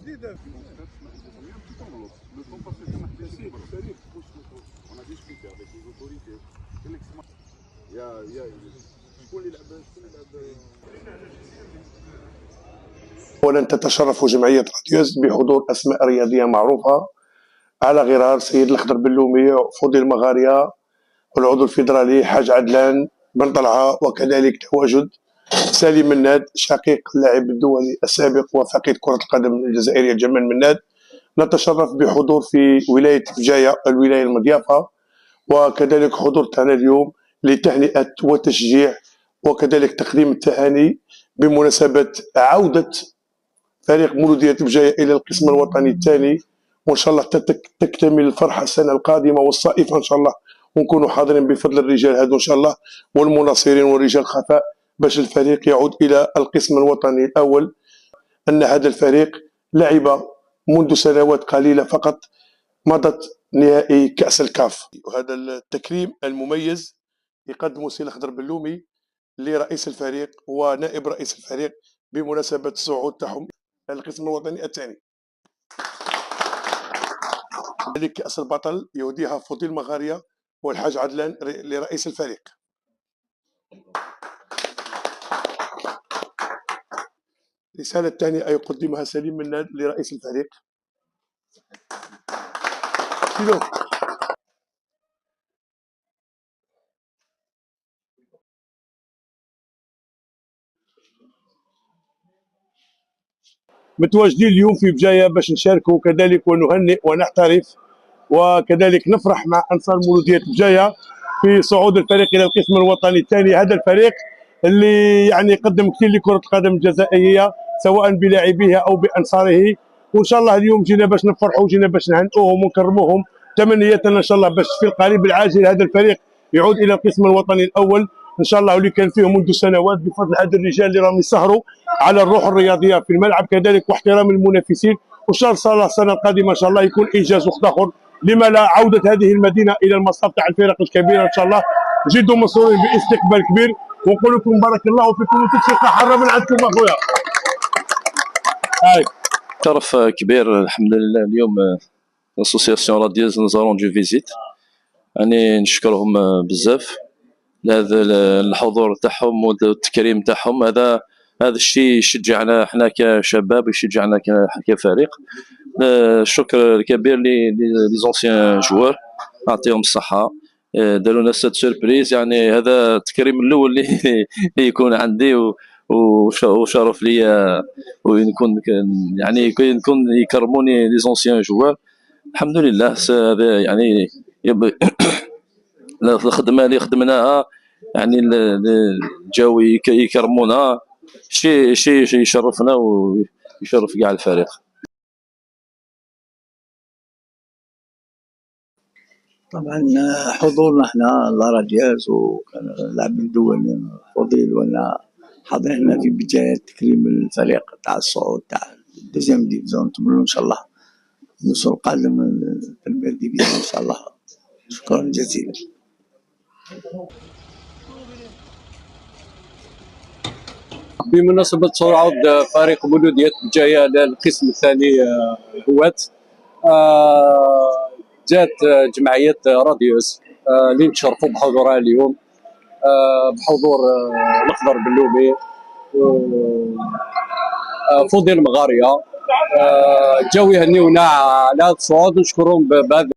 جديدة. ولن تتشرف جمعية راديوز بحضور أسماء رياضية معروفة على غرار سيد الخضر بلومي، فضيل مغارية، والعضو الفيدرالي حاج عدلان بن طلعة، وكذلك تواجد سالم مناد شقيق اللاعب الدولي السابق وفقيد كرة القدم الجزائرية جمال مناد. نتشرف بحضور في ولاية بجاية الولاية المضيافة، وكذلك حضور تاعنا اليوم لتهنئة وتشجيع وكذلك تقديم التهاني بمناسبة عودة فريق مولودية بجاية إلى القسم الوطني الثاني، وإن شاء الله تكتمل الفرحة السنة القادمة والصائفة إن شاء الله، ونكونوا حاضرين بفضل الرجال هذو إن شاء الله والمناصرين ورجال الخفاء باش الفريق يعود إلى القسم الوطني الأول. أن هذا الفريق لعب منذ سنوات قليلة فقط مضت نهائي كأس الكاف، وهذا التكريم المميز يقدمه سي الخضر بلومي لرئيس الفريق ونائب رئيس الفريق بمناسبة الصعود تاعهم القسم الوطني الثاني. كذلك كأس البطل يهديها فضيل مغارية والحاج عدلان لرئيس الفريق. الرسالة الثانية يقدمها سليم مناد لرئيس الفريق. متواجدين اليوم في بجاية باش نشاركوا كذلك ونهنئ ونحترف وكذلك نفرح مع انصار مولودية بجاية في صعود الفريق الى القسم الوطني الثاني. هذا الفريق اللي يعني قدم كثير لكرة القدم الجزائرية سواء بلاعبيها او بانصاره، وان شاء الله اليوم جينا باش نفرحوا وجينا باش نهنئوهم ونكرموهم تمنية ان شاء الله باش في القريب العاجل هذا الفريق يعود الى القسم الوطني الاول ان شاء الله، واللي كان فيه منذ سنوات بفضل هذا الرجال اللي راهم يسهروا على الروح الرياضيه في الملعب كذلك واحترام المنافسين. وان شاء الله السنه القادمه ان شاء الله يكون انجاز اخر، لما لا عوده هذه المدينه الى المصاف تاع الفرق الكبيره ان شاء الله. جدوا مسرورين باستقبال كبير ونقول لكم بارك الله فيكم وتكسر حره من عندكم اخويا. شرف كبير الحمد لله اليوم لاسوسياسيون راديوز نزارون دو فيزيت، يعني نشكرهم بزاف لهذا الحضور تاعهم والتكريم تاعهم. هذا الشيء يشجعنا احنا كشباب ويشجعنا كفريق. الشكر الكبير لي زونسيان جوار نعطيهم الصحه، داروا لنا سيت سوربريز، يعني هذا التكريم الاول اللي يكون عندي وشرف ليا ونكون يعني نكون يكرموني لي زونسيان جوار. الحمد لله هذا يعني الخدمه اللي خدمناها يعني جاو يكرمونا، شيء يشرفنا ويشرف كاع الفريق. طبعا حضورنا احنا لاراديوز وكان اللاعب الدولي فضيل وانا حاضرين في بدايه تكريم الفريق تاع الصعود تاع الدوزيام ديفيزيون، نتمنى ان شاء الله الوصول القادم للبريمير ديفيزيون ان شاء الله. شكرا جزيلا. بمناسبة صعود فريق مولودية بجاية للقسم الثاني هواة، جات جمعية راديوز اللي نتشرفوا بحضورها اليوم بحضور الخضر بلومي فضيل مغارية جاو يهنيونا على هذا الصعود، نشكرهم بهذا